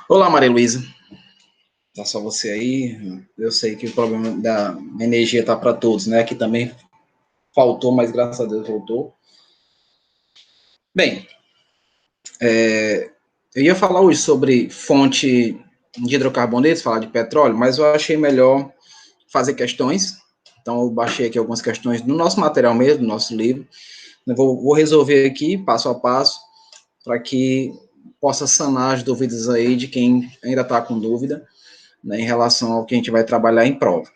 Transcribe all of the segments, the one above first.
Olá, Maria Luísa. Tá só você aí. Eu sei que o problema da energia tá para todos, né? Aqui também faltou, mas graças a Deus voltou. Bem, eu ia falar hoje sobre fonte de hidrocarbonetos, falar de petróleo, mas eu achei melhor fazer questões. Então, eu baixei aqui algumas questões do nosso material mesmo, do nosso livro. Eu vou resolver aqui, passo a passo, para que possa sanar as dúvidas aí de quem ainda está com dúvida, né, em relação ao que a gente vai trabalhar em prova.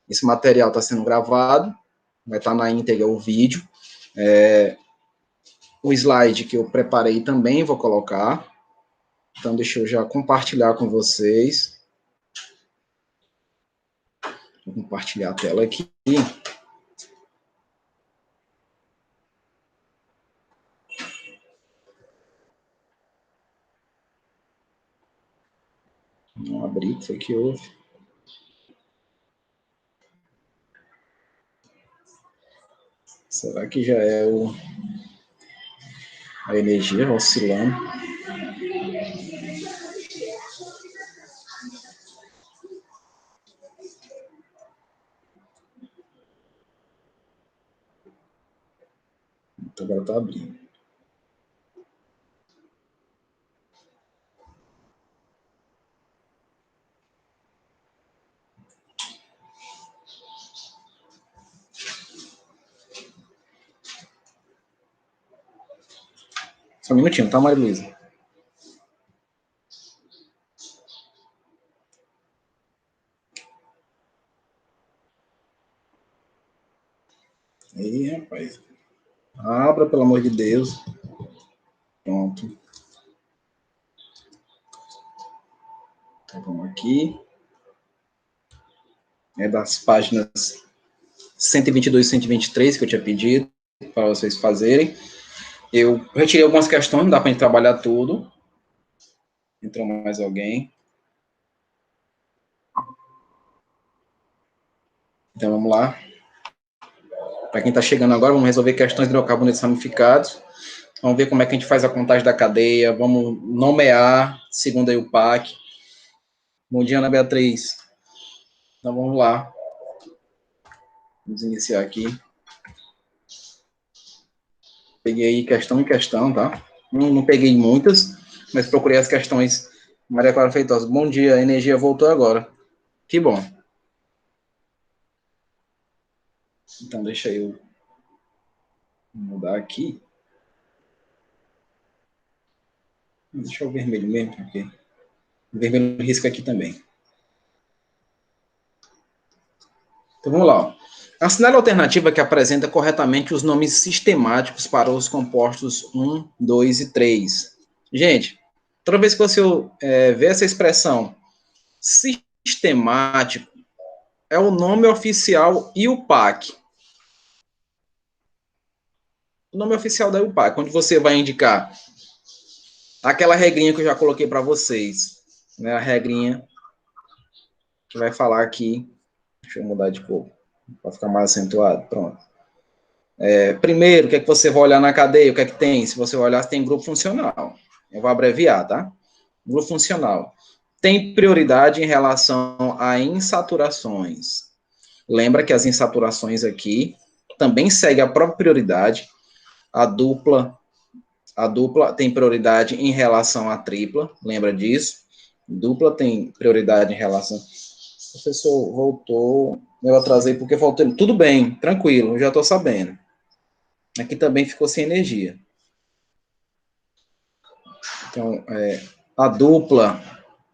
Esse material está sendo gravado, vai estar na íntegra o vídeo. O slide que eu preparei também vou colocar. Então, deixa eu já compartilhar com vocês. Vou compartilhar a tela aqui. Não abri, o que foi que houve? Será que já é a energia oscilando? Então, agora está abrindo. Só um minutinho, tá, Maria Luísa? Aí, rapaz. Abra, pelo amor de Deus. Pronto. Então, vamos aqui. É das páginas 122 e 123 que eu tinha pedido para vocês fazerem. Eu retirei algumas questões, não dá para a gente trabalhar tudo. Entrou mais alguém. Então, vamos lá. Para quem está chegando agora, vamos resolver questões de hidrocarbonetos ramificados. Vamos ver como é que a gente faz a contagem da cadeia. Vamos nomear, segundo aí o PAC. Bom dia, Ana Beatriz. Então, vamos lá. Vamos iniciar aqui. Peguei aí questão em questão, tá? Não peguei muitas, mas procurei as questões. Maria Clara Feitosa, bom dia, a energia voltou agora. Que bom. Então, deixa eu mudar aqui. Deixa eu vermelho mesmo, porque o vermelho risca aqui também. Então, vamos lá. Assinale a alternativa que apresenta corretamente os nomes sistemáticos para os compostos 1, 2 e 3. Gente, toda vez que você vê essa expressão sistemático, é o nome oficial e o PAC. O nome oficial da UPAC, onde você vai indicar aquela regrinha que eu já coloquei para vocês, né? A regrinha que vai falar aqui. Deixa eu mudar de cor, para ficar mais acentuado. Pronto. Primeiro, o que é que você vai olhar na cadeia? O que é que tem? Se você olhar, tem grupo funcional. Eu vou abreviar, tá? Grupo funcional. Tem prioridade em relação a insaturações. Lembra que as insaturações aqui também segue a própria prioridade. A dupla tem prioridade em relação à tripla, lembra disso? Dupla tem prioridade em relação. O professor voltou, eu atrasei porque faltou. Tudo bem, tranquilo, eu já estou sabendo. Aqui também ficou sem energia. Então, a dupla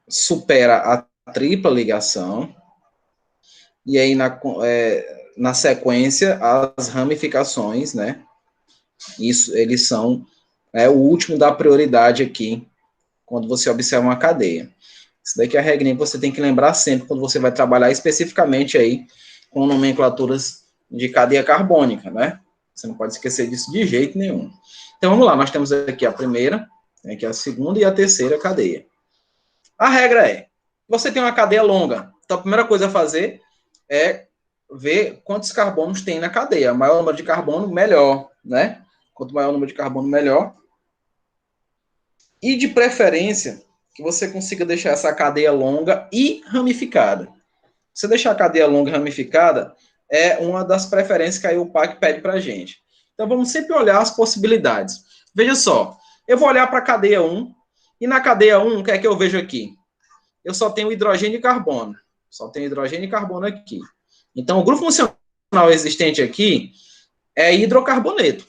supera a tripla ligação, e aí na sequência as ramificações, né? Isso, eles são o último da prioridade aqui, quando você observa uma cadeia. Isso daqui é a regrinha que você tem que lembrar sempre quando você vai trabalhar especificamente aí com nomenclaturas de cadeia carbônica, né? Você não pode esquecer disso de jeito nenhum. Então, vamos lá, nós temos aqui a primeira, aqui a segunda e a terceira cadeia. A regra é, você tem uma cadeia longa, então a primeira coisa a fazer é ver quantos carbonos tem na cadeia. Maior número de carbono, melhor, né? Quanto maior o número de carbono, melhor. E, de preferência, que você consiga deixar essa cadeia longa e ramificada. Se deixar a cadeia longa e ramificada, é uma das preferências que aí o PAC pede para a gente. Então, vamos sempre olhar as possibilidades. Veja só, eu vou olhar para a cadeia 1, e na cadeia 1, o que é que eu vejo aqui? Eu só tenho hidrogênio e carbono. Só tenho hidrogênio e carbono aqui. Então, o grupo funcional existente aqui é hidrocarboneto.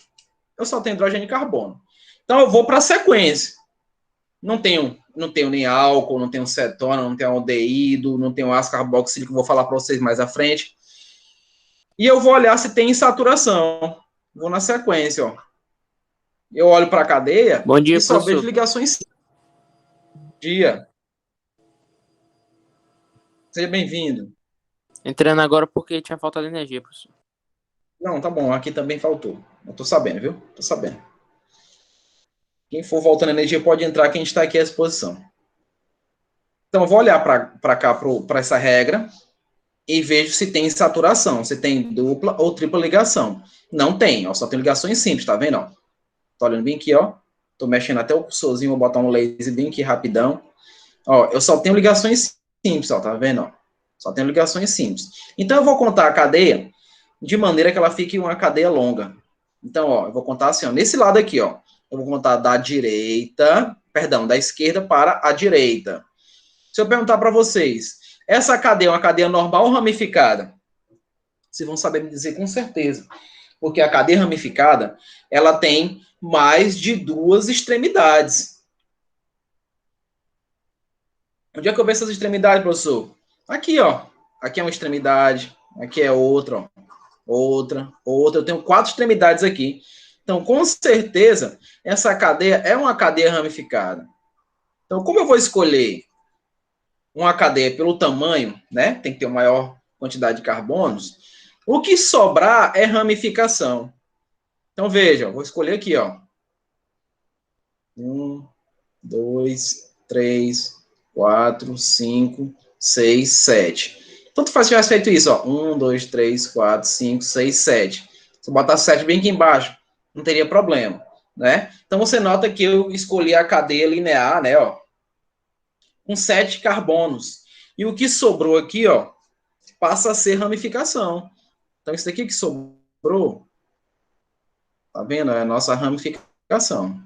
Eu só tenho hidrogênio e carbono. Então, eu vou para a sequência. Não tenho nem álcool, não tenho cetona, não tenho aldeído, não tenho ácido carboxílico, vou falar para vocês mais à frente. E eu vou olhar se tem insaturação. Vou na sequência, ó. Eu olho para a cadeia Bom dia, e só professor. vejo ligações. Dia. Seja bem-vindo. Entrando agora porque tinha faltado energia, professor. Não, tá bom, aqui também faltou. Eu tô sabendo, viu? Tô sabendo. Quem for voltando energia pode entrar, que a gente está aqui à disposição. Então, eu vou olhar para cá, para essa regra, e vejo se tem saturação, se tem dupla ou tripla ligação. Não tem, ó, só tem ligações simples, tá vendo? Ó? Tô olhando bem aqui, ó. Tô mexendo até o cursorzinho, vou botar um laser bem aqui rapidão. Ó, eu só tenho ligações simples, ó, tá vendo? Ó? Só tenho ligações simples. Então, eu vou contar a cadeia de maneira que ela fique uma cadeia longa. Então, ó, eu vou contar assim, ó, nesse lado aqui, ó. Eu vou contar da esquerda para a direita. Se eu perguntar para vocês, essa cadeia é uma cadeia normal ou ramificada? Vocês vão saber me dizer com certeza. Porque a cadeia ramificada, ela tem mais de duas extremidades. Onde é que eu vejo essas extremidades, professor? Aqui, ó. Aqui é uma extremidade, aqui é outra, ó. Outra. Eu tenho 4 extremidades aqui. Então, com certeza, essa cadeia é uma cadeia ramificada. Então, como eu vou escolher uma cadeia pelo tamanho, né? Tem que ter uma maior quantidade de carbonos. O que sobrar é ramificação. Então, veja, vou escolher aqui, ó. 1, 2, 3, 4, 5, 6, 7. Tanto faz se tivesse feito isso, ó. 1, 2, 3, 4, 5, 6, 7. Se eu botar 7 bem aqui embaixo, não teria problema, né? Então, você nota que eu escolhi a cadeia linear, né, ó, com 7 carbonos. E o que sobrou aqui, ó, passa a ser ramificação. Então, isso daqui que sobrou, tá vendo? É a nossa ramificação.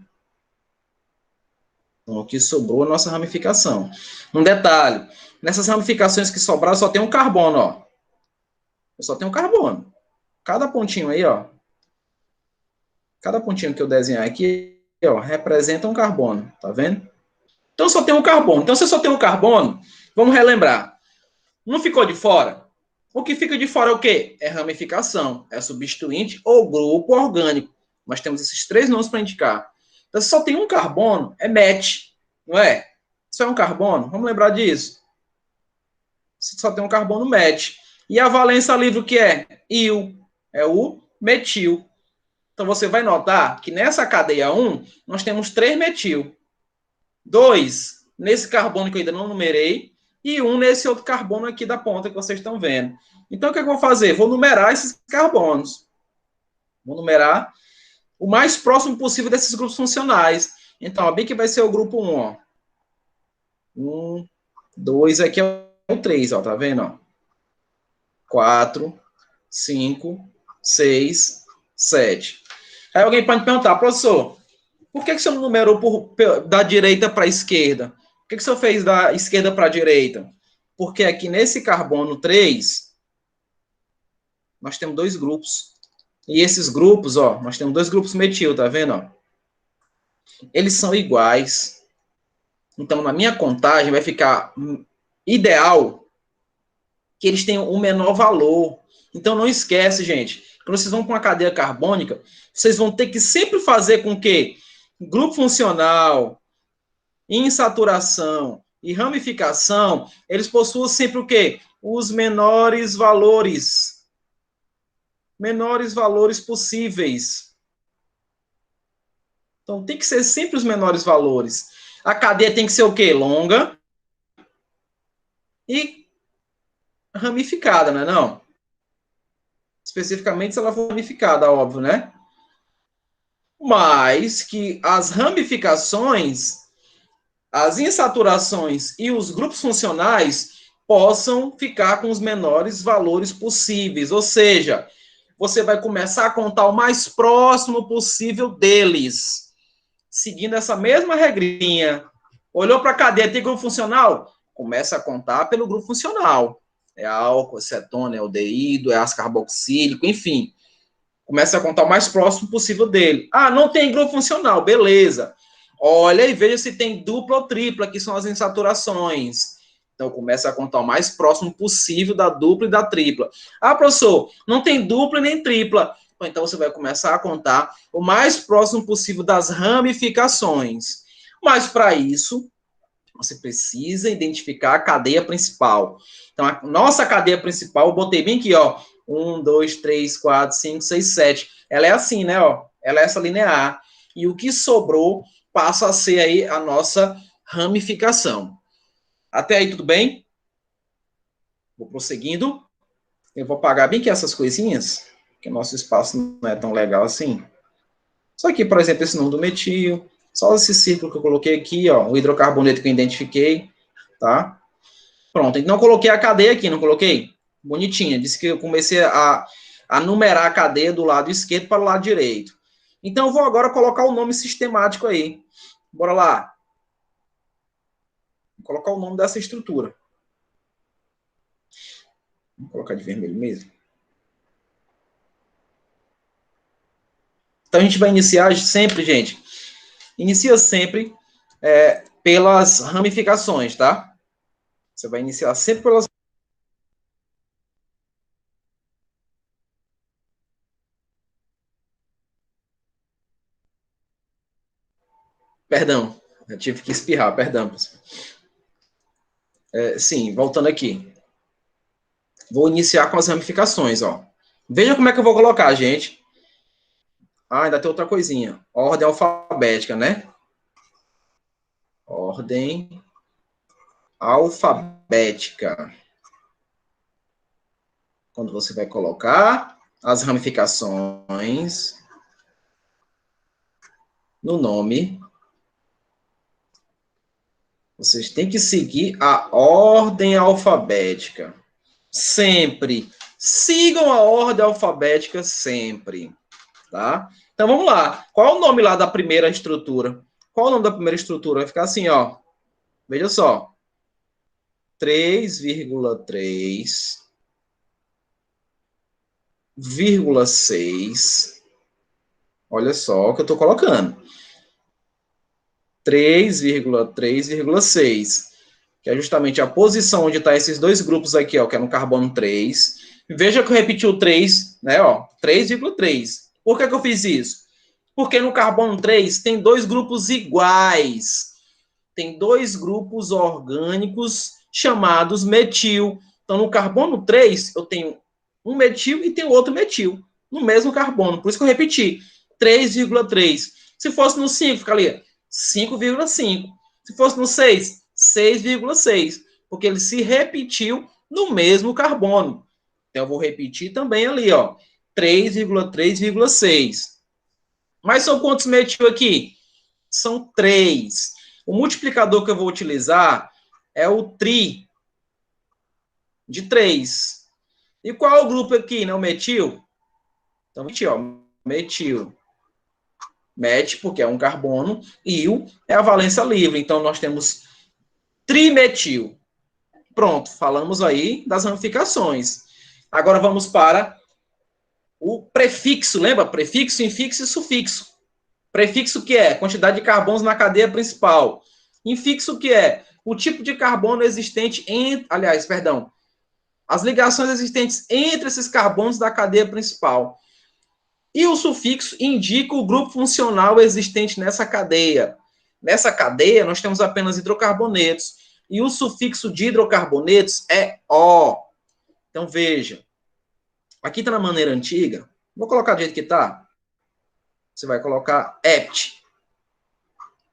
Então, o que sobrou é a nossa ramificação. Um detalhe, nessas ramificações que sobraram, só tem um carbono, ó. Eu só tenho um carbono. Cada pontinho aí, ó. Cada pontinho que eu desenhar aqui, ó, representa um carbono, tá vendo? Então, só tem um carbono. Então, se eu só tenho um carbono, vamos relembrar. Não ficou de fora? O que fica de fora é o quê? É ramificação, é substituinte ou grupo orgânico. Nós temos esses 3 nomes para indicar. Então, se só tem um carbono, é match, não é? Só é um carbono, vamos lembrar disso. Se só tem um carbono, match. E a valência livre o que é? Il, é o metil. Então, você vai notar que nessa cadeia 1, nós temos 3 metil. 2 nesse carbono que eu ainda não numerei, e 1 nesse outro carbono aqui da ponta que vocês estão vendo. Então, o que eu vou fazer? Vou numerar esses carbonos. Vou numerar o mais próximo possível desses grupos funcionais. Então, ó, bem que vai ser o grupo 1, ó. 1, 2, aqui é o 3, ó, tá vendo? Ó? 4, 5, 6, 7. Aí alguém pode me perguntar, professor, por que você não numerou da direita para a esquerda? Por que você fez da esquerda para a direita? Porque aqui nesse carbono 3, nós temos 2 grupos. E esses grupos, ó, nós temos 2 grupos metil, tá vendo? Ó? Eles são iguais. Então, na minha contagem, vai ficar ideal que eles tenham um menor valor. Então, não esquece, gente. Quando vocês vão para uma cadeia carbônica, vocês vão ter que sempre fazer com que grupo funcional, insaturação e ramificação, eles possuam sempre o quê? Os menores valores. Menores valores possíveis. Então, tem que ser sempre os menores valores. A cadeia tem que ser o quê? Longa e ramificada, não é não? Especificamente se ela for ramificada, óbvio, né? Mas que as ramificações as insaturações e os grupos funcionais possam ficar com os menores valores possíveis. Ou seja, você vai começar a contar o mais próximo possível deles, seguindo essa mesma regrinha. Olhou para a cadeia, tem grupo funcional? Começa a contar pelo grupo funcional. É álcool, é cetona, é aldeído, é ácido carboxílico, enfim. Começa a contar o mais próximo possível dele. Ah, não tem grupo funcional, beleza. Olha e veja se tem dupla ou tripla, que são as insaturações. Então, começa a contar o mais próximo possível da dupla e da tripla. Ah, professor, não tem dupla nem tripla. Então, você vai começar a contar o mais próximo possível das ramificações. Mas, para isso, você precisa identificar a cadeia principal. Então, a nossa cadeia principal, eu botei bem aqui, ó. 1, 2, 3, 4, 5, 6, 7. Ela é assim, né? Ó. Ela é essa linear. E o que sobrou passa a ser aí a nossa ramificação. Até aí, tudo bem? Vou prosseguindo. Eu vou apagar bem aqui essas coisinhas, que o nosso espaço não é tão legal assim. Só que, por exemplo, esse nome do metil, só esse círculo que eu coloquei aqui, ó, o hidrocarboneto que eu identifiquei, tá? Pronto, não coloquei a cadeia aqui, não coloquei? Bonitinha, disse que eu comecei a numerar a cadeia do lado esquerdo para o lado direito. Então, eu vou agora colocar o nome sistemático aí. Bora lá. Vou colocar o nome dessa estrutura. Vou colocar de vermelho mesmo. Então, a gente vai iniciar sempre, gente. Inicia sempre pelas ramificações, tá? Você vai iniciar sempre pelas... Perdão, eu tive que espirrar, perdão. Sim, voltando aqui. Vou iniciar com as ramificações, ó. Veja como é que eu vou colocar, gente. Ah, ainda tem outra coisinha. Ordem alfabética, né? Ordem alfabética. Quando você vai colocar as ramificações no nome, vocês têm que seguir a ordem alfabética. Sempre. Sigam a ordem alfabética sempre. Tá? Então, vamos lá. Qual é o nome lá da primeira estrutura? Qual é o nome da primeira estrutura? Vai ficar assim, ó. Veja só. 3,3, 6. Olha só o que eu estou colocando. 3,3,6. Que é justamente a posição onde está esses dois grupos aqui, ó, que é no carbono 3. Veja que eu repeti o 3, né, ó, 3,3. Por que eu fiz isso? Porque no carbono 3 tem dois grupos iguais. Tem dois grupos orgânicos chamados metil. Então, no carbono 3, eu tenho um metil e tenho outro metil no mesmo carbono. Por isso que eu repeti. 3,3. Se fosse no 5, ficaria 5,5. Se fosse no 6, 6,6. Porque ele se repetiu no mesmo carbono. Então, eu vou repetir também ali, ó. 3,3,6. Mas são quantos metil aqui? São 3. O multiplicador que eu vou utilizar é o tri de 3. E qual é o grupo aqui, né? O metil? Então, metil. Met, porque é um carbono, e o é a valência livre. Então, nós temos trimetil. Pronto, falamos aí das ramificações. Agora vamos para o prefixo, lembra? Prefixo, infixo e sufixo. Prefixo que é quantidade de carbonos na cadeia principal. Infixo que é o tipo de carbono existente entre, as ligações existentes entre esses carbonos da cadeia principal. E o sufixo indica o grupo funcional existente nessa cadeia. Nessa cadeia, nós temos apenas hidrocarbonetos. E o sufixo de hidrocarbonetos é O. Então, veja. Aqui está na maneira antiga. Vou colocar do jeito que está. Você vai colocar EPT.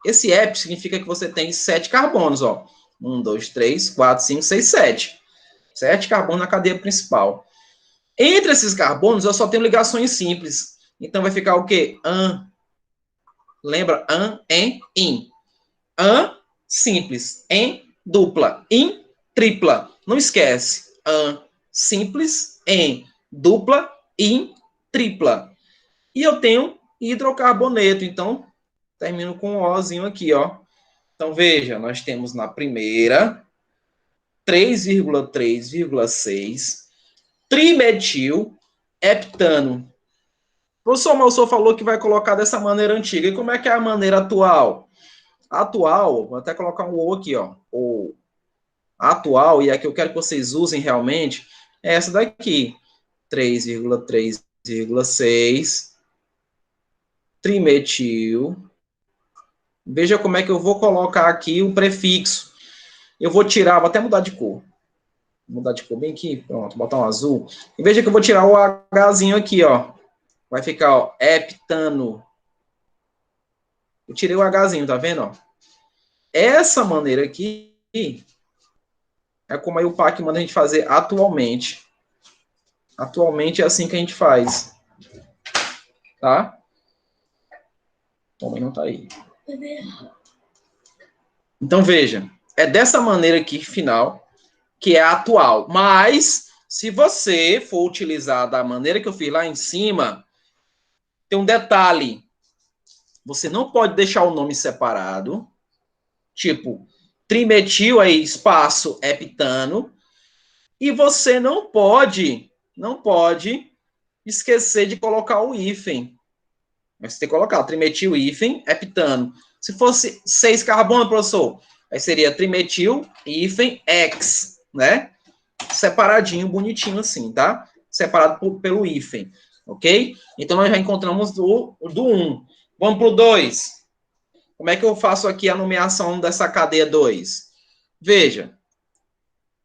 Esse EPT significa que você tem 7 carbonos, ó. 1, 2, 3, 4, 5, 6, 7. 7 carbonos na cadeia principal. Entre esses carbonos, eu só tenho ligações simples. Então, vai ficar o quê? An. Lembra? An, en, in. An simples, em dupla, em tripla. Não esquece. Simples, em dupla, em tripla. E eu tenho hidrocarboneto, então termino com um Ozinho aqui, ó. Então veja, nós temos na primeira 3,3,6 trimetil heptano. O professor Malsor falou que vai colocar dessa maneira antiga. E como é que é a maneira atual? Atual, vou até colocar um O aqui, ó. O atual, e a que eu quero que vocês usem realmente, é essa daqui. 3,3,6 trimetil. Veja como é que eu vou colocar aqui o prefixo. Eu vou tirar, vou até mudar de cor. Vou mudar de cor bem aqui, pronto, botar um azul. E veja que eu vou tirar o Hzinho aqui, ó. Vai ficar, ó, heptano. Eu tirei o Hzinho, tá vendo, ó? Essa maneira aqui é como a IUPAC manda a gente fazer atualmente. Atualmente é assim que a gente faz. Tá? Também não tá aí. Então, veja. É dessa maneira aqui, final, que é a atual. Mas, se você for utilizar da maneira que eu fiz lá em cima, tem um detalhe. Você não pode deixar o nome separado. Tipo, trimetil aí, espaço, heptano. E você não pode esquecer de colocar o hífen. Você tem que colocar trimetil, hífen, heptano. Se fosse 6 carbono, professor, aí seria trimetil, hífen, X, né? Separadinho, bonitinho assim, tá? Separado pelo hífen, ok? Então, nós já encontramos do 1. Vamos para o 2. Como é que eu faço aqui a nomeação dessa cadeia 2? Veja,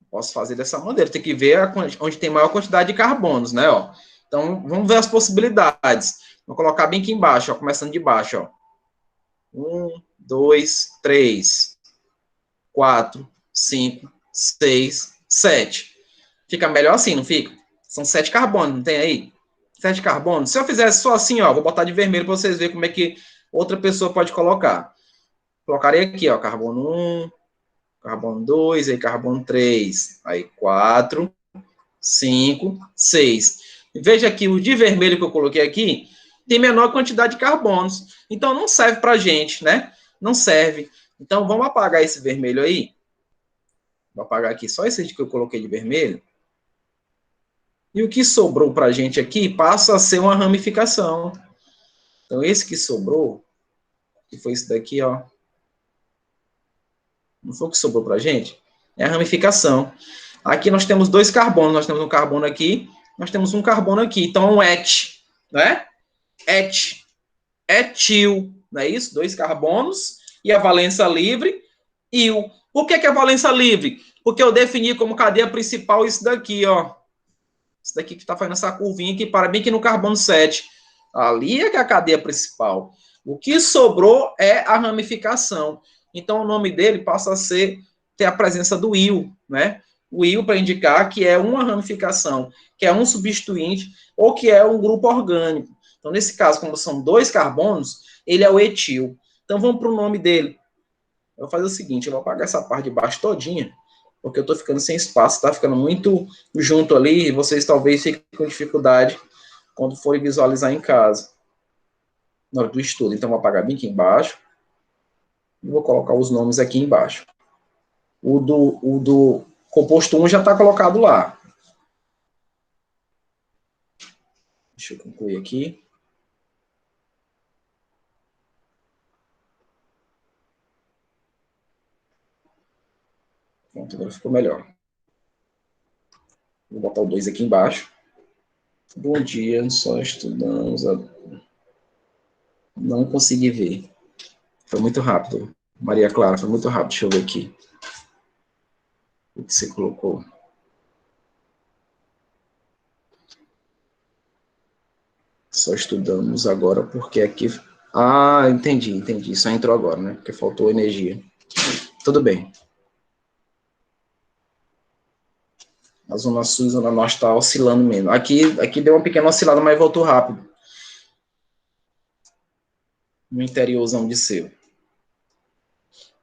posso fazer dessa maneira, tem que ver onde tem maior quantidade de carbonos, né? Ó. Então, vamos ver as possibilidades. Vou colocar bem aqui embaixo, ó, começando de baixo. Ó. 1, 2, 3, 4, 5, 6, 7. Fica melhor assim, não fica? São 7 carbonos, não tem aí? 7 carbonos. Se eu fizesse só assim, ó, vou botar de vermelho para vocês verem como é que outra pessoa pode colocar. Colocarei aqui, ó, carbono 1, carbono 2, aí carbono 3, aí 4, 5, 6. Veja aqui, o de vermelho que eu coloquei aqui tem menor quantidade de carbonos. Então, não serve para a gente, né? Não serve. Então, vamos apagar esse vermelho aí. Vou apagar aqui só esse que eu coloquei de vermelho. E o que sobrou para a gente aqui passa a ser uma ramificação. Então, esse que sobrou, que foi esse daqui, ó. Não foi o que sobrou para a gente? É a ramificação. Aqui nós temos 2 carbonos. Nós temos um carbono aqui, nós temos um carbono aqui. Então, é um et, né? Et. Etil, não é isso? 2 carbonos e a valência livre, il. Por que é valência livre? Porque eu defini como cadeia principal isso daqui, ó. Isso daqui que está fazendo essa curvinha aqui, para bem que no carbono 7. Ali é que é a cadeia principal. O que sobrou é a ramificação. Então, o nome dele passa a ter a presença do il, né? O il para indicar que é uma ramificação, que é um substituinte, ou que é um grupo orgânico. Então, nesse caso, como são 2 carbonos, ele é o etil. Então, vamos para o nome dele. Eu vou fazer o seguinte, eu vou apagar essa parte de baixo todinha, porque eu estou ficando sem espaço, está ficando muito junto ali, e vocês talvez fiquem com dificuldade quando forem visualizar em casa, na hora do estudo. Então, vou apagar bem aqui embaixo, e vou colocar os nomes aqui embaixo. O do composto 1 já está colocado lá. Deixa eu concluir aqui. Pronto, agora ficou melhor. Vou botar o 2 aqui embaixo. Bom dia, só estudamos. Não consegui ver. Foi muito rápido. Maria Clara, foi muito rápido. Deixa eu ver aqui. O que você colocou? Só estudamos agora porque aqui... Ah, entendi. Só entrou agora, né? Porque faltou energia. Tudo bem. A zona sul e a zona norte está oscilando menos. Aqui deu uma pequena oscilada, mas voltou rápido. No interiorzão de seu.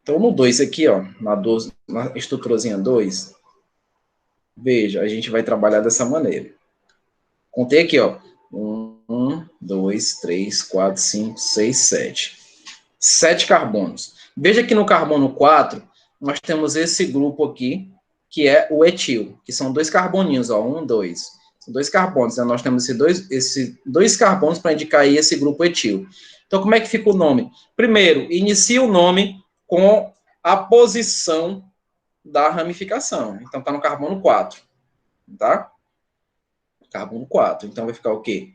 Então, no 2 aqui, ó, na estruturazinha 2, veja, a gente vai trabalhar dessa maneira. Contei aqui, ó. 1, 2, 3, 4, 5, 6, 7. 7 carbonos. Veja que no carbono 4, nós temos esse grupo aqui, que é o etil, que são 2 carboninhos, ó. 1, 2. São 2 carbonos. Então, nós temos esses dois carbonos para indicar aí esse grupo etil. Então, como é que fica o nome? Primeiro, inicia o nome com a posição da ramificação. Então, está no carbono 4. Tá? Carbono 4. Então, vai ficar o quê?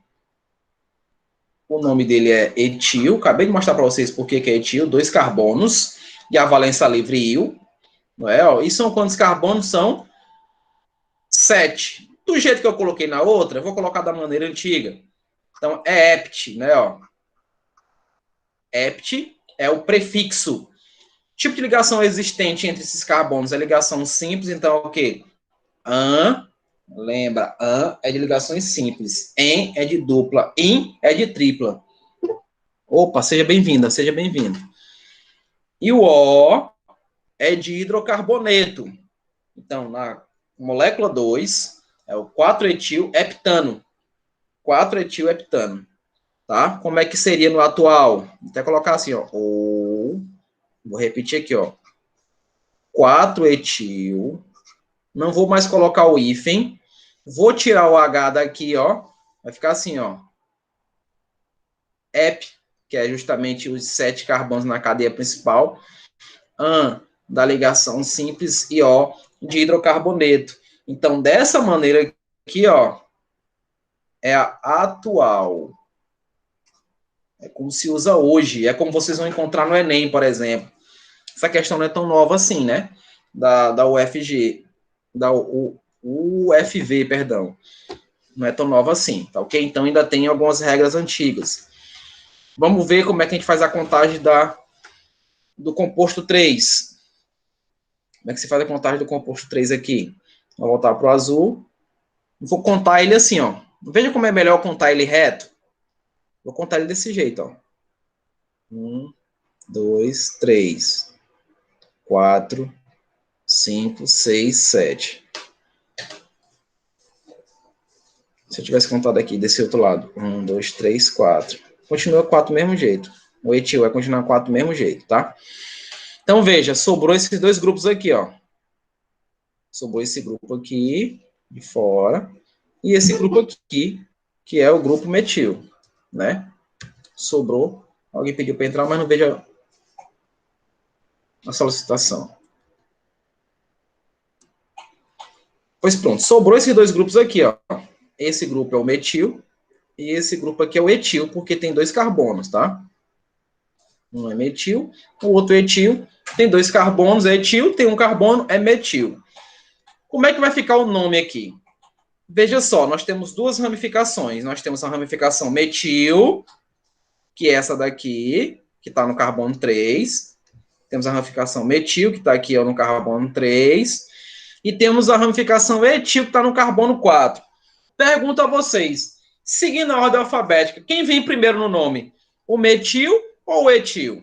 O nome dele é etil. Acabei de mostrar para vocês por que é etil. 2 carbonos. E a valência livre il. Não é? Ó, e são quantos carbonos? São 7. Do jeito que eu coloquei na outra, eu vou colocar da maneira antiga. Então, é hept, né? Ó. Hept é o prefixo. Tipo de ligação existente entre esses carbonos é ligação simples. Então, o quê? An. Lembra, an é de ligações simples. En é de dupla. In é de tripla. Opa, seja bem-vinda, seja bem-vindo. E o O é de hidrocarboneto. Então, na molécula 2, é o 4-etil-heptano. 4-etil-heptano. Tá? Como é que seria no atual? Vou até colocar assim, ó. Vou repetir aqui, ó. 4-etil. Não vou mais colocar o hífen. Vou tirar o H daqui, ó. Vai ficar assim, ó. Ep, que é justamente os 7 carbonos na cadeia principal. An, da ligação simples. E O, de hidrocarboneto. Então, dessa maneira aqui, ó, é a atual. É como se usa hoje. É como vocês vão encontrar no Enem, por exemplo. Essa questão não é tão nova assim, né? Da UFG. Da UFV, perdão. Não é tão nova assim, tá ok? Então, ainda tem algumas regras antigas. Vamos ver como é que a gente faz a contagem do composto 3. Como é que se faz a contagem do composto 3 aqui? Vou voltar para o azul. Vou contar ele assim, ó. Veja como é melhor contar ele reto. Vou contar ele desse jeito, ó. 1, 2, 3, 4, 5, 6, 7. Se eu tivesse contado aqui desse outro lado. 1, 2, 3, 4. Continua 4 do mesmo jeito. O etil vai continuar 4 do mesmo jeito, tá? Então, veja, sobrou esses dois grupos aqui, ó. Sobrou esse grupo aqui, de fora, e esse grupo aqui, que é o grupo metil, né? Sobrou. Alguém pediu para entrar, mas não vejo a solicitação. Pois pronto, sobrou esses dois grupos aqui, ó. Esse grupo é o metil, e esse grupo aqui é o etil, porque tem 2 carbonos, tá? Um é metil, o outro é etil, tem 2 carbonos, é etil, tem um carbono, é metil. Como é que vai ficar o nome aqui? Veja só, nós temos 2 ramificações. Nós temos a ramificação metil, que é essa daqui, que está no carbono 3. Temos a ramificação metil, que está aqui ó, no carbono 3. E temos a ramificação etil, que está no carbono 4. Pergunto a vocês, seguindo a ordem alfabética, quem vem primeiro no nome? O metil ou o etil?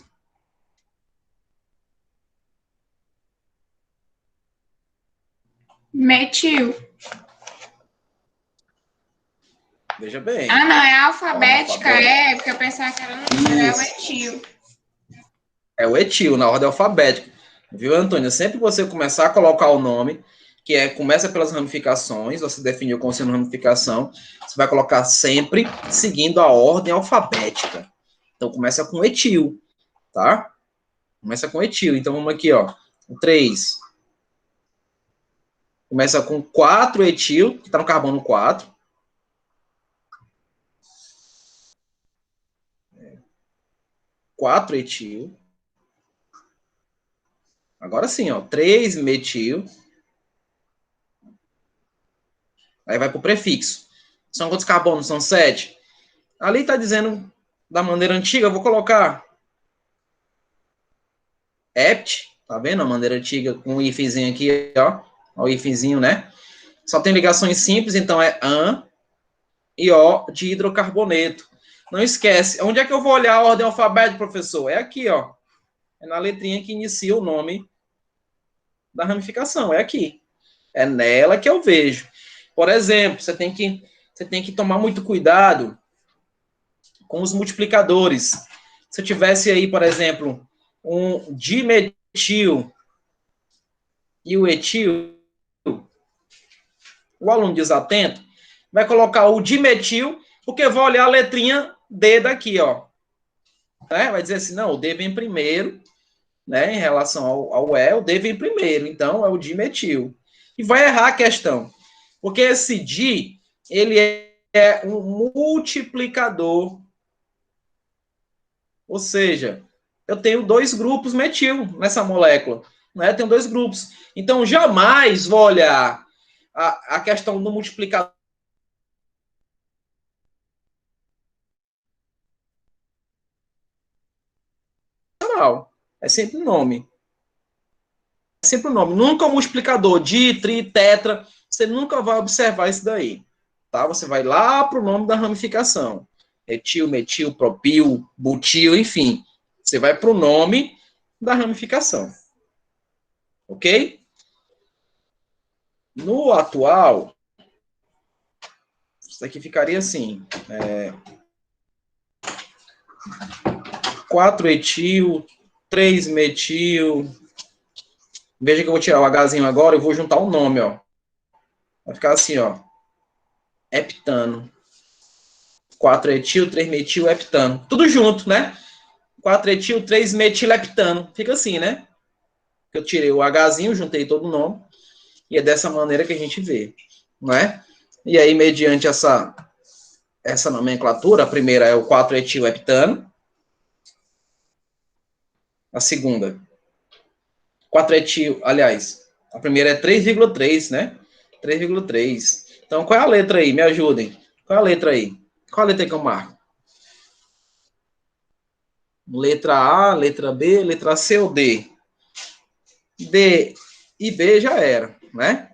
Metil. Veja bem. Ah, não, é alfabética, é, porque eu pensava que era o etil. É o etil, na ordem alfabética. Viu, Antônio? Sempre que você começar a colocar o nome, começa pelas ramificações, você definiu como sendo ramificação, você vai colocar sempre seguindo a ordem alfabética. Então, começa com etil, tá? Começa com etil. Então, vamos aqui, ó. O 3. Começa com 4 etil, que está no carbono 4. 4 etil. Agora sim, ó. 3 metil. Aí vai para o prefixo. São quantos carbonos? São 7. Ali está dizendo, da maneira antiga, eu vou colocar hept, tá vendo? A maneira antiga com o hífenzinho aqui, ó. Ó o hífenzinho, né? Só tem ligações simples, então é an e O de hidrocarboneto. Não esquece. Onde é que eu vou olhar a ordem alfabética, professor? É aqui, ó. É na letrinha que inicia o nome da ramificação. É aqui. É nela que eu vejo. Por exemplo, você tem que tomar muito cuidado com os multiplicadores. Se eu tivesse aí, por exemplo, um dimetil e o etil, o aluno desatento vai colocar o dimetil, porque vai olhar a letrinha D daqui, ó. Né? Vai dizer assim, não, o D vem primeiro, né? Em relação ao E, o D vem primeiro, então é o dimetil. E vai errar a questão, porque esse di, ele é um multiplicador, ou seja, eu tenho dois grupos metil nessa molécula, né? Eu tenho dois grupos. Então, jamais vou olhar a questão do multiplicador. É sempre o nome. É sempre o nome. Nunca o multiplicador di, tri, tetra. Você nunca vai observar isso daí. Tá? Você vai lá para o nome da ramificação. Etil, metil, propil, butil, enfim. Você vai para o nome da ramificação. Ok? No atual, isso aqui ficaria assim. 4-etil, 3-metil. Veja que eu vou tirar o Hzinho agora e vou juntar o nome, ó. Vai ficar assim, ó. Heptano. 4-etil, 3-metil, heptano. Tudo junto, né? 4-etil, 3-metil, heptano. Fica assim, né? Eu tirei o Hzinho, juntei todo o nome. E é dessa maneira que a gente vê, não é? E aí, mediante essa nomenclatura, a primeira é o 4-etil heptano. A segunda, 4-etil, aliás, a primeira é 3,3, né? 3,3. Então, qual é a letra aí? Me ajudem. Qual é a letra aí? Qual a letra que eu marco? Letra A, letra B, letra C ou D? D e B já era, né?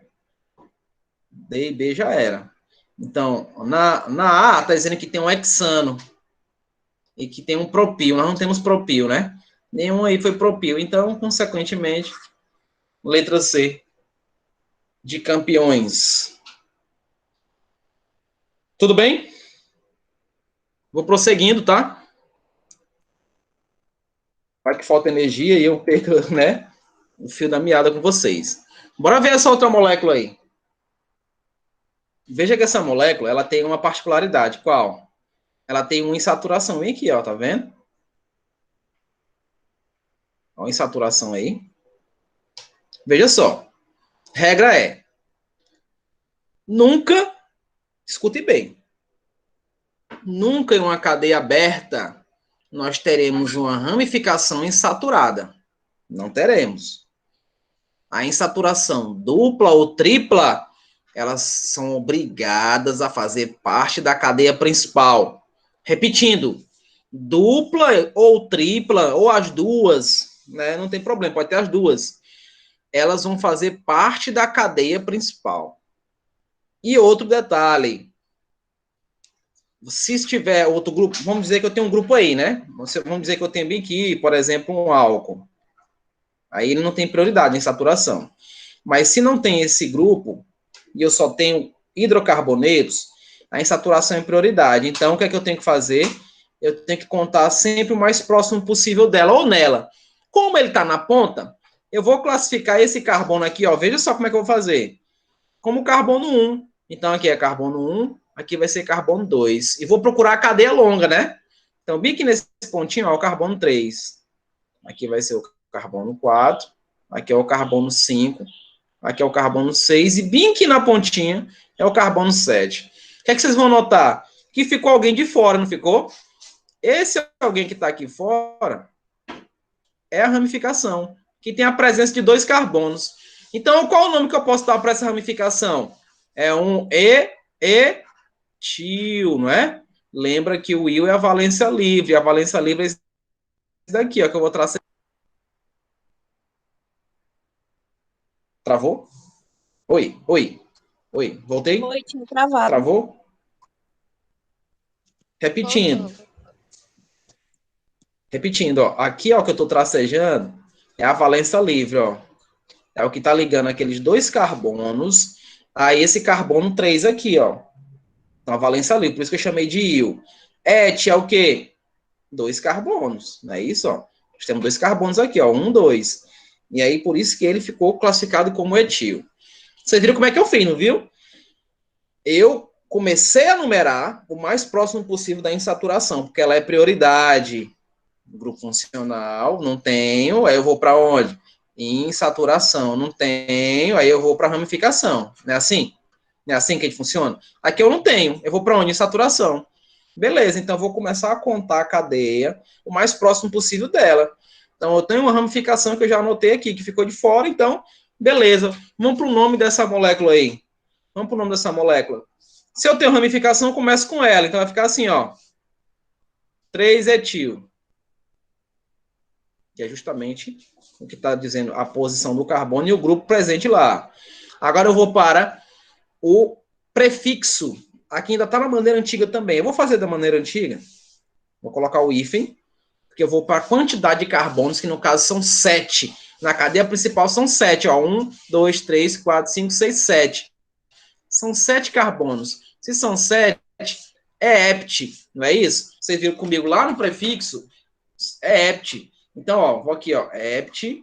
D e B já era. Então, na A, está dizendo que tem um hexano e que tem um propil. Nós não temos propil, né? Nenhum aí foi propil. Então, consequentemente, letra C, de campeões. Tudo bem? Vou prosseguindo, tá? Vai que falta energia e eu perco, né, o fio da meada com vocês. Bora ver essa outra molécula aí. Veja que essa molécula, ela tem uma particularidade. Qual? Ela tem uma insaturação. Vem aqui, ó, tá vendo? Ó, uma insaturação aí. Veja só. Regra é: nunca, escute bem, nunca em uma cadeia aberta nós teremos uma ramificação insaturada. Não teremos. A insaturação dupla ou tripla, elas são obrigadas a fazer parte da cadeia principal. Repetindo, dupla ou tripla, ou as duas, né? Não tem problema, pode ter as duas. Elas vão fazer parte da cadeia principal. E outro detalhe, se estiver outro grupo, vamos dizer que eu tenho um grupo aí, né? Vamos dizer que eu tenho bem aqui, por exemplo, um álcool. Aí ele não tem prioridade em saturação. Mas se não tem esse grupo, e eu só tenho hidrocarbonetos, a insaturação é prioridade. Então, o que é que eu tenho que fazer? Eu tenho que contar sempre o mais próximo possível dela, ou nela. Como ele está na ponta, eu vou classificar esse carbono aqui, ó. Veja só como é que eu vou fazer. Como carbono 1. Então, aqui é carbono 1, aqui vai ser carbono 2. E vou procurar a cadeia longa, né? Então, bem aqui nesse pontinho, ó, o carbono 3. Aqui vai ser o carbono 4. Aqui é o carbono 5. Aqui é o carbono 6. E bem aqui na pontinha é o carbono 7. O que é que vocês vão notar? Que ficou alguém de fora, não ficou? Esse alguém que está aqui fora é a ramificação, que tem a presença de dois carbonos. Então, qual o nome que eu posso dar para essa ramificação? É um etil, não é? Lembra que o íon é a valência livre. A valência livre é esse daqui, ó, que eu vou traçar. Travou? Oi, oi, oi. Voltei? Oi, tinha travado. Travou? Repetindo. Voltou. Repetindo, ó, aqui, ó, que eu estou tracejando, é a valência livre, ó. É o que está ligando aqueles dois carbonos a esse carbono 3 aqui, ó. Então, a valência livre, por isso que eu chamei de íon. Et é o quê? Dois carbonos, não é isso, ó? Nós temos dois carbonos aqui, ó, 1, 2. E aí, por isso que ele ficou classificado como etil. Vocês viram como é que eu fiz, não viu? Eu comecei a numerar o mais próximo possível da insaturação, porque ela é prioridade. Grupo funcional, não tenho, aí eu vou para onde? Insaturação, não tenho, aí eu vou para ramificação. Não é assim? Não é assim que a gente funciona? Aqui eu não tenho, eu vou para onde? Insaturação. Beleza, então eu vou começar a contar a cadeia o mais próximo possível dela. Então eu tenho uma ramificação que eu já anotei aqui, que ficou de fora, então, beleza. Vamos para o nome dessa molécula aí. Vamos para o nome dessa molécula. Se eu tenho ramificação, eu começo com ela. Então vai ficar assim, ó. 3-etil. Que é justamente o que está dizendo a posição do carbono e o grupo presente lá. Agora eu vou para o prefixo. Aqui ainda está na maneira antiga também. Eu vou fazer da maneira antiga. Vou colocar o hífen, porque eu vou para a quantidade de carbonos, que no caso são 7. Na cadeia principal são 7. 1, 2, 3, 4, 5, 6, 7. São 7 carbonos. Se são 7, é hept, não é isso? Vocês viram comigo lá no prefixo? É hept. Então, ó, vou aqui, ó, hept.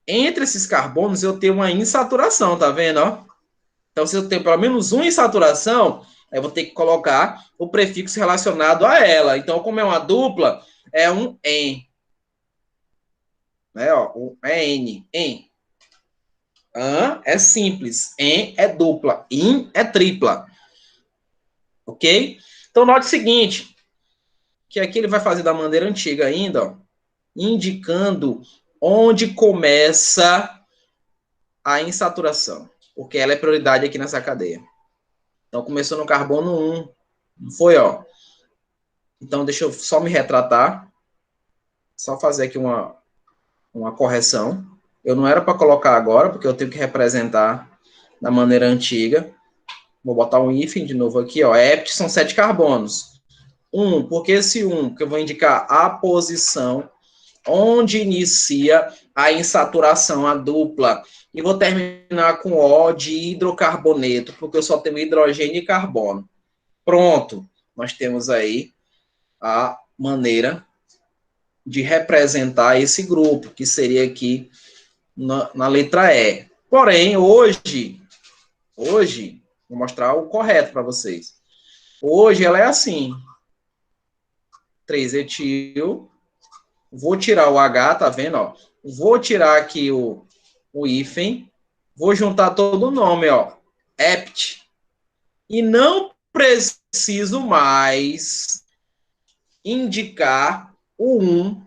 Entre esses carbonos eu tenho uma insaturação, tá vendo, ó? Então, se eu tenho pelo menos uma insaturação, eu vou ter que colocar o prefixo relacionado a ela. Então, como é uma dupla, é um en. Né, ó, o en, en. An é simples, en é dupla, in é tripla. Ok? Então, note o seguinte, que aqui ele vai fazer da maneira antiga ainda, ó, indicando onde começa a insaturação, porque ela é prioridade aqui nessa cadeia. Então, começou no carbono 1, não foi, ó? Então, deixa eu só me retratar, só fazer aqui uma correção. Eu não era para colocar agora, porque eu tenho que representar da maneira antiga. Vou botar um hífen de novo aqui, ó. Hept são 7 carbonos. 1, por que esse 1? Porque eu vou indicar a posição onde inicia a insaturação, a dupla. E vou terminar com O de hidrocarboneto, porque eu só tenho hidrogênio e carbono. Pronto. Nós temos aí a maneira de representar esse grupo, que seria aqui na letra E. Porém, hoje, vou mostrar o correto para vocês. Hoje ela é assim. 3-etil. Vou tirar o H, tá vendo? Ó? Vou tirar aqui o hífen. Vou juntar todo o nome, ó. Hept. E não preciso mais indicar o 1.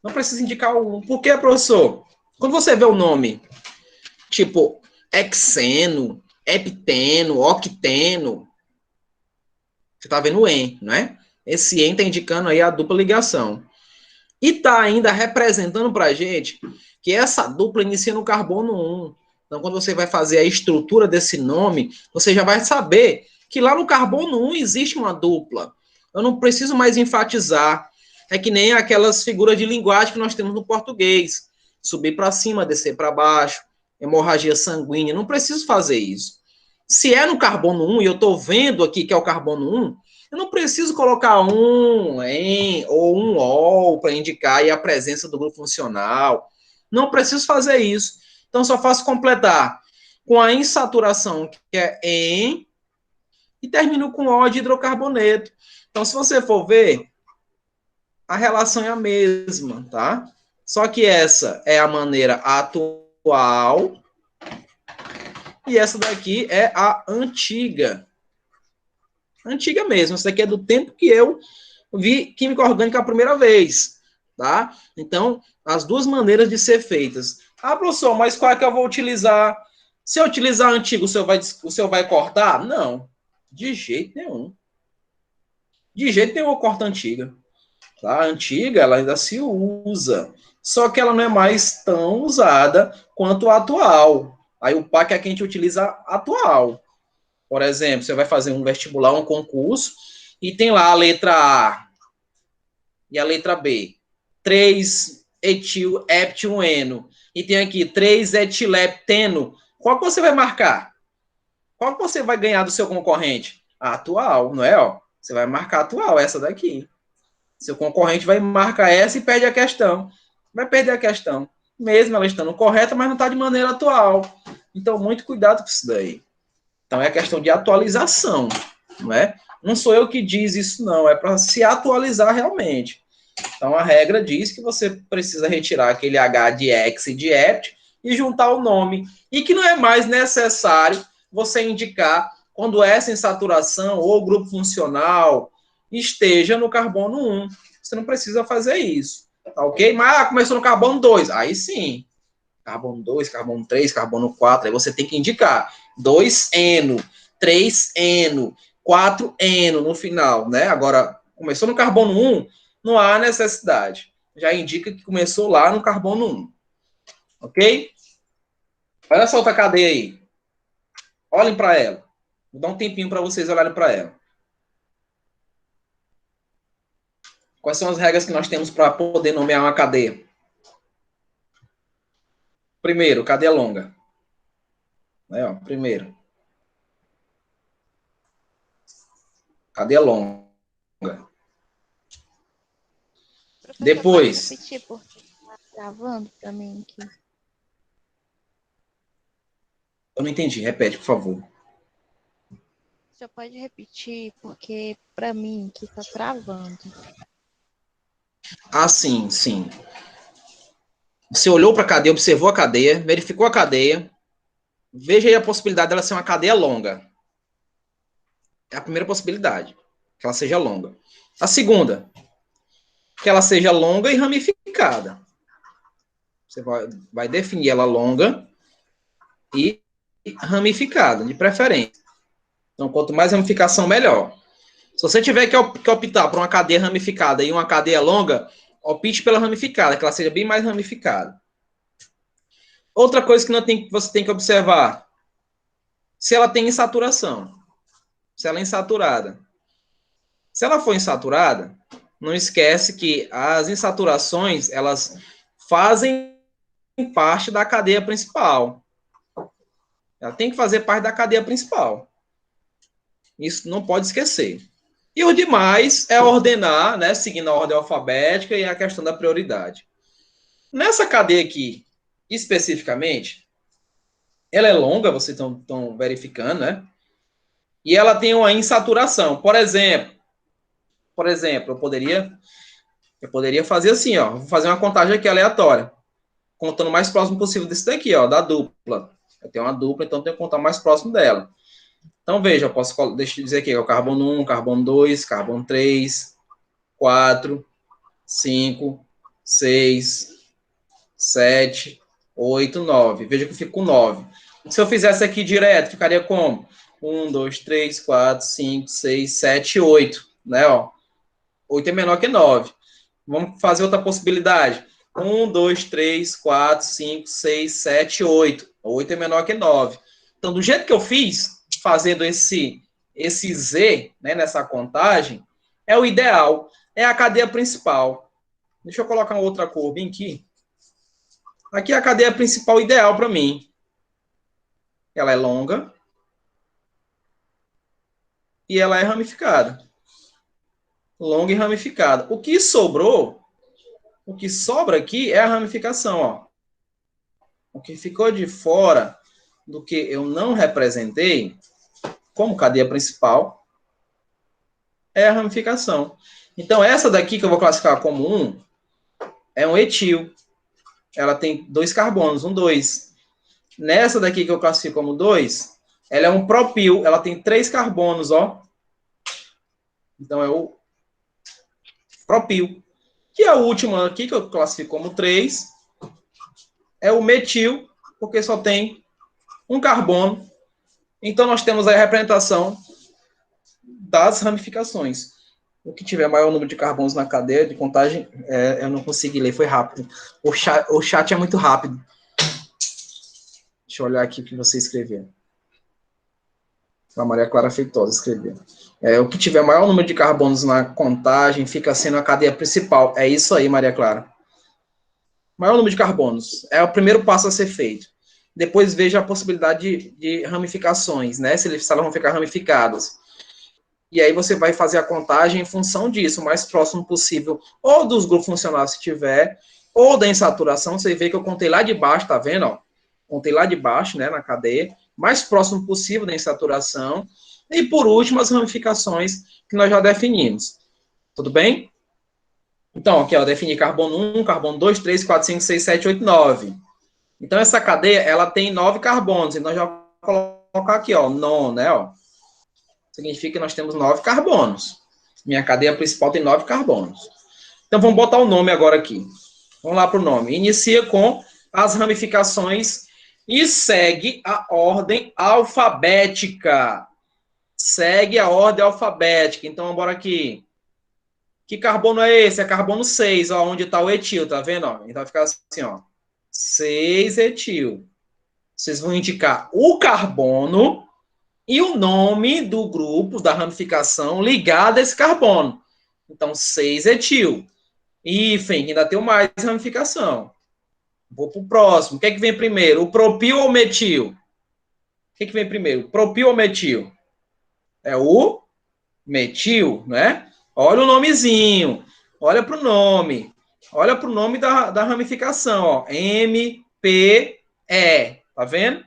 Não precisa indicar o 1. Por quê, professor? Quando você vê o nome, tipo hexeno, hepteno, octeno, você está vendo o en, não é? Esse en está indicando aí a dupla ligação. E está ainda representando para a gente que essa dupla inicia no carbono 1. Então, quando você vai fazer a estrutura desse nome, você já vai saber que lá no carbono 1 existe uma dupla. Eu não preciso mais enfatizar. É que nem aquelas figuras de linguagem que nós temos no português. Subir para cima, descer para baixo, hemorragia sanguínea. Não preciso fazer isso. Se é no carbono 1, e eu estou vendo aqui que é o carbono 1, eu não preciso colocar um em ou um ol para indicar aí a presença do grupo funcional. Não preciso fazer isso. Então, só faço completar com a insaturação, que é em, e termino com O de hidrocarboneto. Então, se você for ver, a relação é a mesma, tá? Só que essa é a maneira atual e essa daqui é a antiga. Antiga mesmo. Essa daqui é do tempo que eu vi química orgânica a primeira vez, tá? Então, as duas maneiras de ser feitas. Ah, professor, mas qual é que eu vou utilizar? Se eu utilizar antigo, o senhor vai cortar? Não, de jeito nenhum. De jeito nenhum eu corto a antiga. Tá? A antiga, ela ainda se usa, só que ela não é mais tão usada quanto a atual. Aí o PAC é que a gente utiliza atual. Por exemplo, você vai fazer um vestibular, um concurso, e tem lá a letra A. E a letra B, 3-etil-heptioneno. E tem aqui 3-etilepteno. Qual que você vai marcar? Qual que você vai ganhar do seu concorrente? A atual, não é? Ó, você vai marcar a atual, essa daqui. Seu concorrente vai marcar essa e perde a questão. Vai perder a questão. Mesmo ela estando correta, mas não está de maneira atual. Então, muito cuidado com isso daí. Então, é questão de atualização, não é? Não sou eu que diz isso, não. É para se atualizar realmente. Então, a regra diz que você precisa retirar aquele H de ex e de ept e juntar o nome. E que não é mais necessário você indicar quando essa insaturação ou grupo funcional esteja no carbono 1. Você não precisa fazer isso. Tá ok? Mas começou no carbono 2. Aí sim. Carbono 2, carbono 3, carbono 4. Aí você tem que indicar 2-eno, 3-eno, 4-eno no final, né? Agora, começou no carbono 1, não há necessidade. Já indica que começou lá no carbono 1. Ok? Olha essa outra cadeia aí. Olhem para ela. Vou dar um tempinho para vocês olharem para ela. Quais são as regras que nós temos para poder nomear uma cadeia? Primeiro, cadeia longa. Primeiro. Cadeia longa. Professor, Depois. pode repetir porque tá gravando para mim aqui. Eu não entendi. Repete, por favor. O senhor pode repetir porque para mim que tá travando. Ah, sim, sim. Você olhou para a cadeia, observou a cadeia, verificou a cadeia. Veja aí a possibilidade dela ser uma cadeia longa. É a primeira possibilidade, que ela seja longa. A segunda, que ela seja longa e ramificada. Você vai definir ela longa e ramificada, de preferência. Então, quanto mais ramificação, melhor. Se você tiver que optar por uma cadeia ramificada e uma cadeia longa, opte pela ramificada, que ela seja bem mais ramificada. Outra coisa que você tem que observar, se ela tem insaturação. Se ela é insaturada. Se ela for insaturada, não esquece que as insaturações, elas fazem parte da cadeia principal. Ela tem que fazer parte da cadeia principal. Isso não pode esquecer. E o demais é ordenar, né, seguindo a ordem alfabética e a questão da prioridade. Nessa cadeia aqui, especificamente, ela é longa, vocês estão verificando, né? E ela tem uma insaturação. Por exemplo, eu poderia fazer assim, ó, vou fazer uma contagem aqui aleatória, contando o mais próximo possível desse daqui, ó, da dupla. Eu tenho uma dupla, então eu tenho que contar o mais próximo dela. Então, veja, eu posso, deixa eu dizer aqui, ó, carbono 1, carbono 2, carbono 3, 4, 5, 6, 7, 8, 9. Veja que eu fico com 9. Se eu fizesse aqui direto, ficaria como? 1, 2, 3, 4, 5, 6, 7, 8. Né, ó? 8 é menor que 9. Vamos fazer outra possibilidade. 1, 2, 3, 4, 5, 6, 7, 8. 8 é menor que 9. Então, do jeito que eu fiz, fazendo esse Z, né, nessa contagem, é o ideal. É a cadeia principal. Deixa eu colocar uma outra cor bem aqui. Aqui é a cadeia principal ideal para mim. Ela é longa. E ela é ramificada. Longa e ramificada. O que sobrou, o que sobra aqui é a ramificação, ó. O que ficou de fora do que eu não representei como cadeia principal é a ramificação. Então, essa daqui que eu vou classificar como 1 é um etil. Ela tem 2 carbonos, 2. Nessa daqui que eu classifico como 2, ela é um propil, ela tem 3 carbonos, ó. Então, é o propil. E a última aqui, que eu classifico como 3, é o metil, porque só tem um carbono. Então, nós temos aí a representação das ramificações. O que tiver maior número de carbonos na cadeia de contagem, eu não consegui ler, foi rápido. O chat é muito rápido. Deixa eu olhar aqui o que você escreveu. A Maria Clara Feitosa escreveu. O que tiver maior número de carbonos na contagem fica sendo a cadeia principal. É isso aí, Maria Clara. Maior número de carbonos. É o primeiro passo a ser feito. Depois veja a possibilidade de ramificações, né? Se elas vão ficar ramificadas. E aí você vai fazer a contagem em função disso, o mais próximo possível, ou dos grupos funcionais se tiver, ou da insaturação. Você vê que eu contei lá de baixo, tá vendo? Ó? Contei lá de baixo, né, na cadeia, mais próximo possível da insaturação. E por último, as ramificações que nós já definimos. Tudo bem? Então, aqui, ó, definir carbono 1, carbono 2, 3, 4, 5, 6, 7, 8, 9. Então, essa cadeia, ela tem 9 carbonos. Então, já vou colocar aqui, ó, non, né, ó. Significa que nós temos 9 carbonos. Minha cadeia principal tem 9 carbonos. Então, vamos botar o nome agora aqui. Vamos lá para o nome. Inicia com as ramificações e segue a ordem alfabética. Segue a ordem alfabética. Então, bora aqui. Que carbono é esse? É carbono 6, ó, onde está o etil, tá vendo? Ó? Então vai ficar assim, ó. 6 etil. Vocês vão indicar o carbono e o nome do grupo, da ramificação, ligado a esse carbono. Então, 6 etil. Hífen, ainda tem mais ramificação. Vou para o próximo. O que é que vem primeiro? O propil ou o metil? O que é que vem primeiro? Propil ou metil? É o metil, né? Olha o nomezinho. Olha para o nome. Olha para o nome da ramificação. Ó. M, P, E. Tá vendo?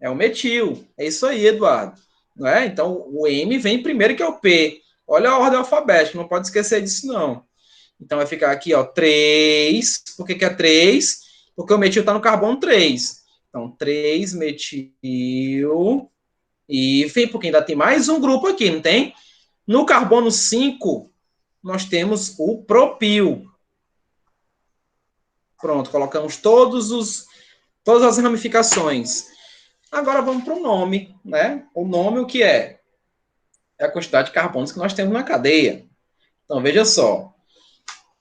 É o metil. É isso aí, Eduardo. Não é? Então, o M vem primeiro que é o P. Olha a ordem alfabética. Não pode esquecer disso, não. Então, vai ficar aqui, ó, 3. Por que é 3? Porque o metil está no carbono 3. Então, 3 metil. Hífen, porque ainda tem mais um grupo aqui, não tem? No carbono 5, nós temos o propil. Pronto, colocamos todas as ramificações. Agora vamos para o nome, né? O nome, o que é? É a quantidade de carbonos que nós temos na cadeia. Então, veja só.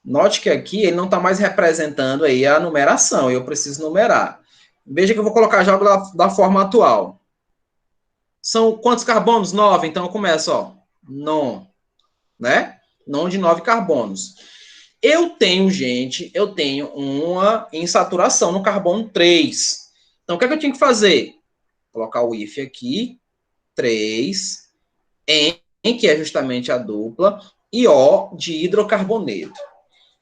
Note que aqui ele não está mais representando aí a numeração. Eu preciso numerar. Veja que eu vou colocar já da forma atual. São quantos carbonos? 9. Então, eu começo, ó. Non, né? Non de 9 carbonos. Eu tenho uma insaturação no carbono 3. Então, o que é que eu tinha que fazer? Colocar o if aqui, 3, em que é justamente a dupla, e O de hidrocarboneto.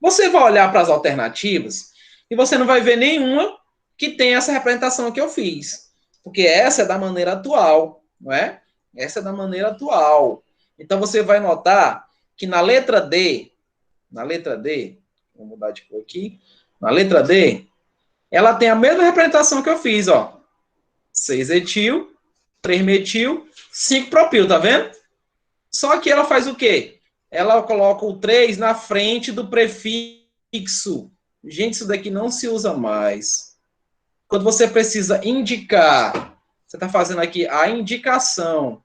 Você vai olhar para as alternativas e você não vai ver nenhuma que tenha essa representação que eu fiz. Porque essa é da maneira atual, não é? Essa é da maneira atual. Então, você vai notar que na letra D, vou mudar de cor aqui, na letra D, ela tem a mesma representação que eu fiz, ó. 6 etil, 3 metil, 5 propil, tá vendo? Só que ela faz o quê? Ela coloca o 3 na frente do prefixo. Gente, isso daqui não se usa mais. Quando você precisa indicar, você está fazendo aqui a indicação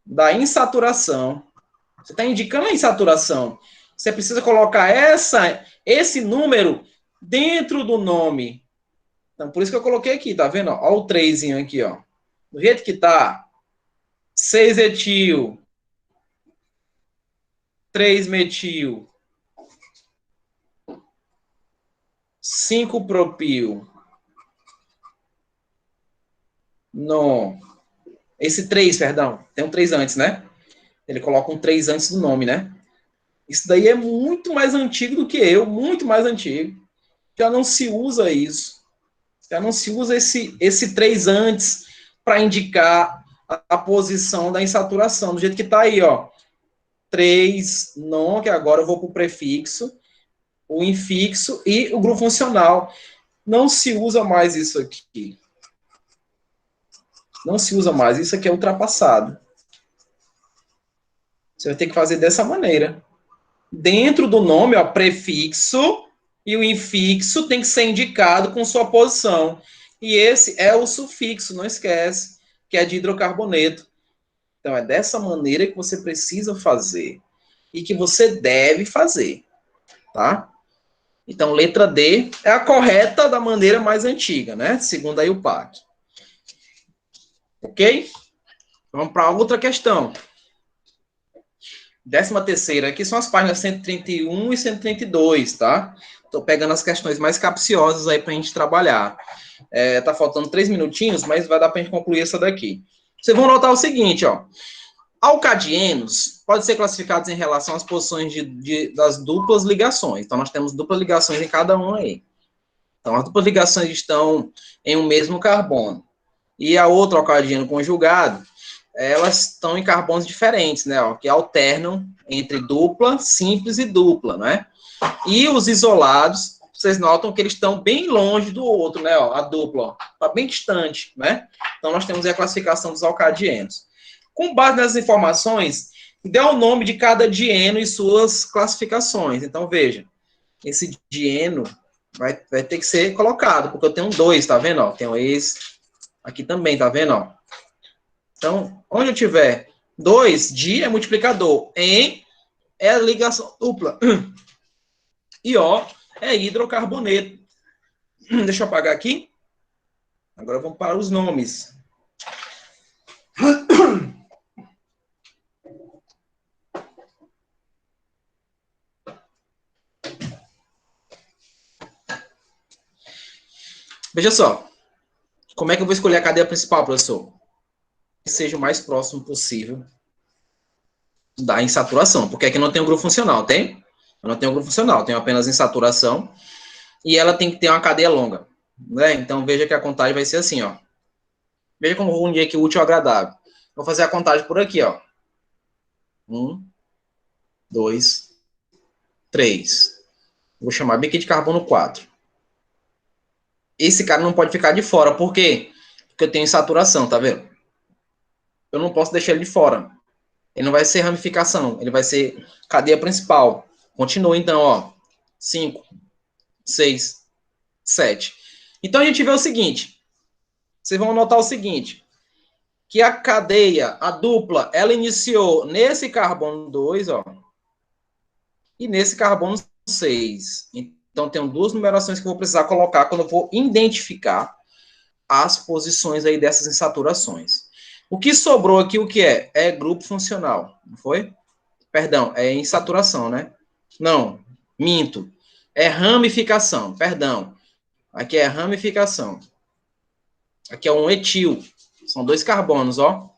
da insaturação. Você está indicando a insaturação. Você precisa colocar esse número dentro do nome. Então, por isso que eu coloquei aqui, tá vendo? Olha o 3 aqui, ó. Do jeito que tá, 6 etil, 3 metil, 5 propil, non. Esse 3, perdão, tem um 3 antes, né? Ele coloca um 3 antes do nome, né? Isso daí é muito mais antigo do que eu, muito mais antigo. Já não se usa isso. Já não se usa esse 3 antes para indicar a posição da insaturação, do jeito que está aí, ó. 3, non, que agora eu vou para o prefixo, o infixo e o grupo funcional. Não se usa mais isso aqui. Não se usa mais. Isso aqui é ultrapassado. Você vai ter que fazer dessa maneira. Dentro do nome, ó, prefixo e o infixo tem que ser indicado com sua posição. E esse é o sufixo, não esquece, que é de hidrocarboneto. Então, é dessa maneira que você precisa fazer. E que você deve fazer. Tá? Então, letra D é a correta da maneira mais antiga, né? Segundo aí o PAC. Ok? Vamos para outra questão. 13ª, aqui são as páginas 131 e 132, tá? Estou pegando as questões mais capciosas aí para a gente trabalhar. Tá faltando 3 minutinhos, mas vai dar para a gente concluir essa daqui. Vocês vão notar o seguinte, ó. Alcadienos podem ser classificados em relação às posições das duplas ligações. Então, nós temos duplas ligações em cada um aí. Então, as duplas ligações estão em um mesmo carbono. E a outra alcadieno conjugado, elas estão em carbonos diferentes, né? Ó, que alternam entre dupla, simples e dupla, né? E os isolados, vocês notam que eles estão bem longe do outro, né? Ó, a dupla está bem distante, né? Então, nós temos aí a classificação dos alcadienos. Com base nessas informações, dê o nome de cada dieno e suas classificações. Então, veja, esse dieno vai ter que ser colocado, porque eu tenho 2, tá vendo? Ó, tenho esse aqui também, tá vendo? Ó? Então, onde eu tiver 2, di é multiplicador, em é ligação dupla. E ó, é hidrocarboneto. Deixa eu apagar aqui. Agora vamos para os nomes. Veja só. Como é que eu vou escolher a cadeia principal, professor? Que seja o mais próximo possível da insaturação. Porque aqui não tem um grupo funcional, tem? Eu não tenho um grupo funcional, tenho apenas insaturação. E ela tem que ter uma cadeia longa. Né? Então, veja que a contagem vai ser assim, ó. Veja como eu vou unir aqui o útil ao agradável. Vou fazer a contagem por aqui, ó. 1, 2, 3. Vou chamar bem aqui de carbono 4. Esse cara não pode ficar de fora. Por quê? Porque eu tenho insaturação, tá vendo? Eu não posso deixar ele de fora. Ele não vai ser ramificação. Ele vai ser cadeia principal. Continua, então, ó. 5, 6, 7. Então, a gente vê o seguinte. Vocês vão notar o seguinte. Que a cadeia, a dupla, ela iniciou nesse carbono 2, ó. E nesse carbono 6. Então, tem 2 numerações que eu vou precisar colocar quando eu vou identificar as posições aí dessas insaturações. O que sobrou aqui, o que é? É grupo funcional, não foi? Perdão, é insaturação, né? Não, minto. É ramificação, perdão. Aqui é ramificação. Aqui é um etil. São 2 carbonos, ó.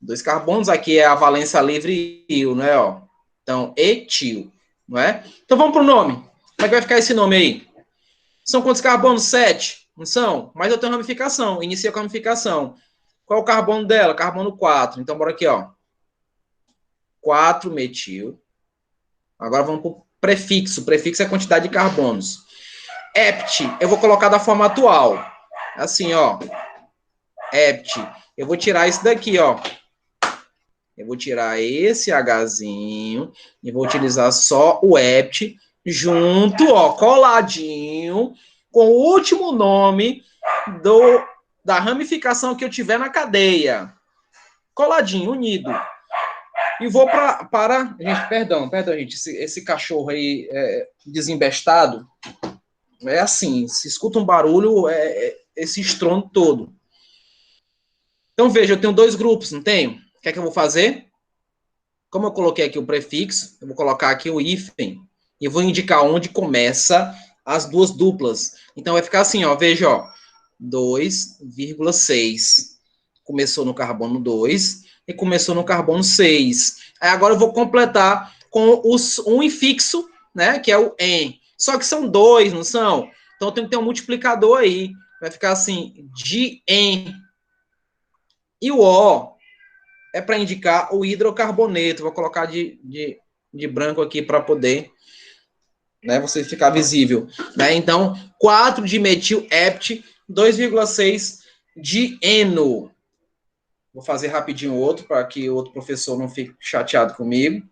2 carbonos, aqui é a valência livre il, né, ó. Então, etil, não é? Então, vamos para o nome. Como é que vai ficar esse nome aí? São quantos carbonos? 7, não são? Mas eu tenho ramificação, inicia com ramificação. Qual é o carbono dela? Carbono 4. Então, bora aqui, ó. 4-metil. Agora vamos para o prefixo. Prefixo é a quantidade de carbonos. Hept, eu vou colocar da forma atual. Assim, ó. Hept. Eu vou tirar isso daqui, ó. Eu vou tirar esse Hzinho e vou utilizar só o hept junto, ó, coladinho, com o último nome da ramificação que eu tiver na cadeia. Coladinho, unido. E vou para... Gente, perdão, gente. Esse cachorro aí desembestado, é assim, se escuta um barulho, esse estrondo todo. Então, veja, eu tenho 2 grupos, não tenho? O que é que eu vou fazer? Como eu coloquei aqui o prefixo, eu vou colocar aqui o hífen e vou indicar onde começa as 2 duplas. Então, vai ficar assim, ó, veja, ó, 2,6. Começou no carbono 2 e começou no carbono 6. Aí agora eu vou completar com um infixo, né, que é o en. Só que são 2, não são? Então, eu tenho que ter um multiplicador aí. Vai ficar assim, dien. E o O é para indicar o hidrocarboneto. Vou colocar de branco aqui para poder, né, você ficar visível. Né? Então, 4 de metil hept, 2,6 de eno. Vou fazer rapidinho outro, para que o outro professor não fique chateado comigo.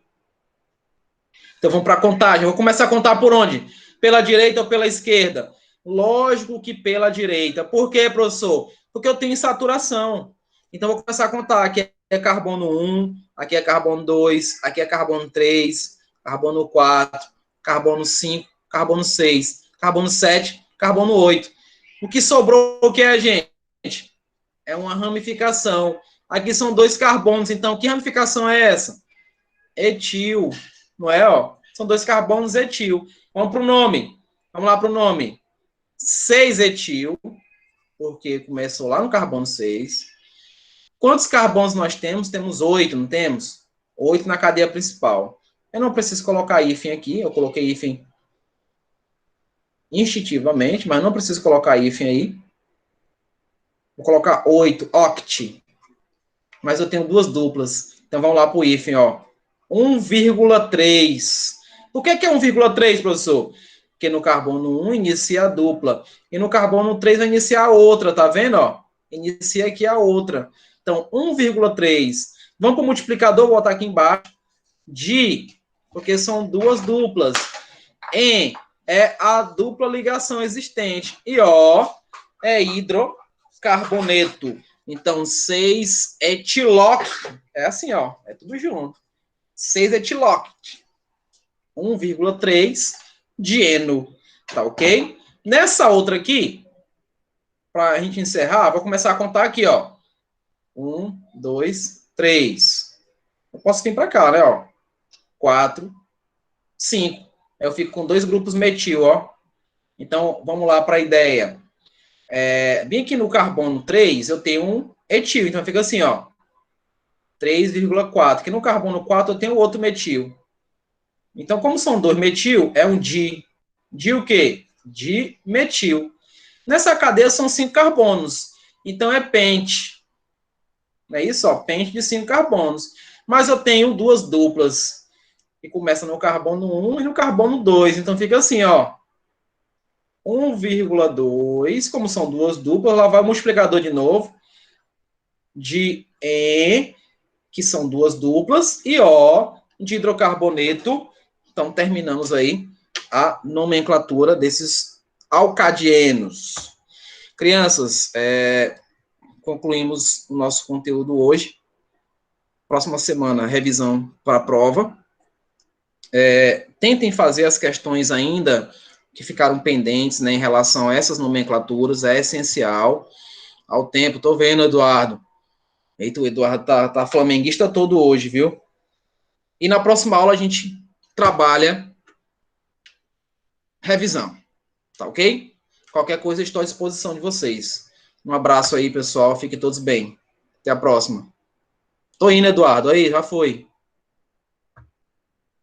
Então, vamos para a contagem. Eu vou começar a contar por onde? Pela direita ou pela esquerda? Lógico que pela direita. Por quê, professor? Porque eu tenho saturação. Então, eu vou começar a contar. Aqui é carbono 1, aqui é carbono 2, aqui é carbono 3, carbono 4, carbono 5, carbono 6, carbono 7, carbono 8. O que sobrou, o que é, gente? É uma ramificação Aqui são 2 carbonos, então que ramificação é essa? Etil, não é, ó? São 2 carbonos etil. Vamos para o nome. Vamos lá para o nome. 6-etil, porque começou lá no carbono 6. Quantos carbonos nós temos? Temos 8, não temos? 8 na cadeia principal. Eu não preciso colocar hífen aqui, eu coloquei hífen instintivamente, mas não preciso colocar hífen aí. Vou colocar 8, oct. Mas eu tenho 2 duplas. Então vamos lá para o hífen, ó. 1,3. Por que é 1,3, professor? Porque no carbono 1 inicia a dupla. E no carbono 3 vai iniciar a outra, tá vendo? Ó? Inicia aqui a outra. Então, 1,3. Vamos para o multiplicador, vou botar aqui embaixo. Porque são 2 duplas. Em é a dupla ligação existente. E O é hidrocarboneto. Então, 6-etiloct. É assim, ó. É tudo junto. 6-etiloct. 1,3 dieno. Tá ok? Nessa outra aqui, para a gente encerrar, vou começar a contar aqui, ó. 1, 2, 3. Eu posso vir para cá, né, ó. 4, 5. Eu fico com 2 grupos metil, ó. Então, vamos lá para a ideia. Bem aqui no carbono 3, eu tenho um etil. Então, fica assim, ó. 3,4. Aqui no carbono 4, eu tenho outro metil. Então, como são 2 metil, é um di. Di o quê? Dimetil. Nessa cadeia são 5 carbonos. Então, é pente. Não é isso? Ó, pente de 5 carbonos. Mas eu tenho 2 duplas. Que começa no carbono 1 e no carbono 2. Então, fica assim, ó. 1,2. Como são 2 duplas, lá vai o multiplicador de novo. De E, que são 2 duplas. E O, de hidrocarboneto. Então, terminamos aí a nomenclatura desses alcadienos. Crianças, concluímos o nosso conteúdo hoje. Próxima semana, revisão para a prova. Tentem fazer as questões ainda que ficaram pendentes, né, em relação a essas nomenclaturas. É essencial ao tempo. Estou vendo, Eduardo. Eita, o Eduardo tá flamenguista todo hoje, viu? E na próxima aula a gente trabalha revisão. Tá ok? Qualquer coisa, estou à disposição de vocês. Um abraço aí, pessoal. Fiquem todos bem. Até a próxima. Tô indo, Eduardo. Aí, já foi.